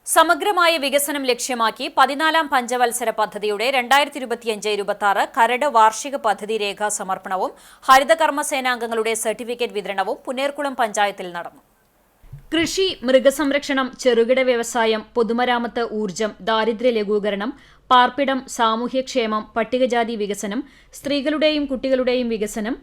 സമഗ്രമായ വികസനം ലക്ഷ്യമാക്കി 14ാം പഞ്ചവത്സര പദ്ധതിയുടെ 2025-26 കരട് വാർഷിക പദ്ധതി രേഖാ സമർപ്പണവും ഹരിതകർമ്മസേനാംഗങ്ങളുടെ സർട്ടിഫിക്കറ്റ് വിതരണവും പുന്നേർകുളം പഞ്ചായത്തിൽ നടന്നു. കൃഷി, മൃഗസംരക്ഷണം, ചെറുകിട വ്യവസായം, പൊതുമരാമത്ത്, ഊർജ്ജം, ദാരിദ്ര്യ ലഘൂകരണം, പാർപ്പിടം, സാമൂഹ്യക്ഷേമം, പട്ടികജാതി വികസനം, സ്ത്രീകളുടെയും കുട്ടികളുടെയും വികസനം,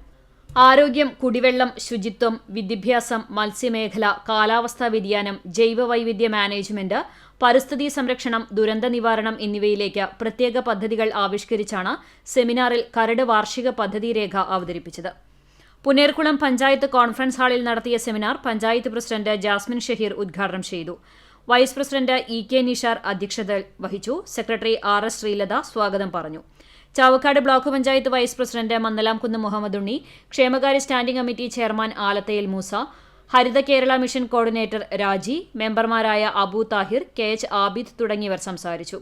ആരോഗ്യം, കുടിവെള്ളം, ശുചിത്വം, വിദ്യാഭ്യാസം, മത്സ്യമേഖല, കാലാവസ്ഥാ വ്യതിയാനം, ജൈവവൈവിധ്യ മാനേജ്മെന്റ്, പരിസ്ഥിതി സംരക്ഷണം, ദുരന്ത നിവാരണം എന്നിവയിലേക്ക് പ്രത്യേക പദ്ധതികൾ ആവിഷ്കരിച്ചാണ് സെമിനാറിൽ കരട് വാർഷിക പദ്ധതി രേഖ അവതരിപ്പിച്ചത്. പുന്നേർകുളം പഞ്ചായത്ത് കോൺഫറൻസ് ഹാളിൽ നടത്തിയ സെമിനാർ പഞ്ചായത്ത് പ്രസിഡന്റ് ജാസ്മിൻ ഷഹീർ ഉദ്ഘാടനം ചെയ്തു. Vice president ഇ.കെ. നിഷാർ അധ്യക്ഷത വഹിച്ചു. സെക്രട്ടറി ആർ.എസ്. ശ്രീലത സ്വാഗതം പറഞ്ഞു. Chavakkad block panchayat vice president Mannalamkunnu Muhammad Unni, ക്ഷേമകാര്യ standing committee chairman Alathayil Moosa, Haritha Kerala mission coordinator Raji, മെമ്പർമാരായ അബു താഹിർ, കെ.എച്ച്. ആബിദ് തുടങ്ങിയവർ സംസാരിച്ചു.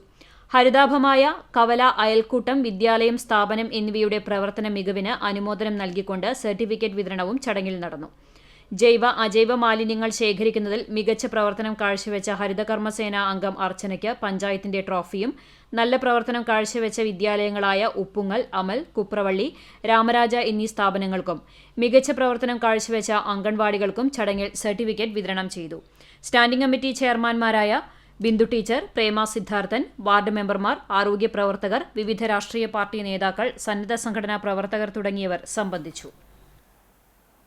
ഹരിതാഭമായ കവല അയൽക്കൂട്ടം, വിദ്യാലയം, സ്ഥാപനം എന്നിവയുടെ പ്രവർത്തന മികവിന് അനുമോദനം നൽകിക്കൊണ്ട് സർട്ടിഫിക്കറ്റ് വിതരണവും ചടങ്ങിൽ നടന്നു. ജൈവ അജൈവ മാലിന്യങ്ങൾ ശേഖരിക്കുന്നതിൽ മികച്ച പ്രവർത്തനം കാഴ്ചവെച്ച ഹരിതകർമ്മസേന അംഗം അർച്ചനയ്ക്ക് പഞ്ചായത്തിന്റെ ട്രോഫിയും, നല്ല പ്രവർത്തനം കാഴ്ചവെച്ച വിദ്യാലയങ്ങളായ ഉപ്പുങ്ങൽ, അമൽ, കുപ്രവള്ളി, രാമരാജ എന്നീ സ്ഥാപനങ്ങൾക്കും മികച്ച പ്രവർത്തനം കാഴ്ചവെച്ച അംഗൻവാടികൾക്കും ചടങ്ങിൽ സർട്ടിഫിക്കറ്റ് വിതരണം ചെയ്തു. സ്റ്റാൻഡിംഗ് കമ്മിറ്റി ചെയർമാൻമാരായ ബിന്ദു ടീച്ചർ, പ്രേമ സിദ്ധാർത്ഥൻ, വാർഡ് മെമ്പർമാർ, ആരോഗ്യ പ്രവർത്തകർ, വിവിധ രാഷ്ട്രീയ പാർട്ടി നേതാക്കൾ, സന്നദ്ധ സംഘടനാ പ്രവർത്തകർ തുടങ്ങിയവർ സംബന്ധിച്ചു.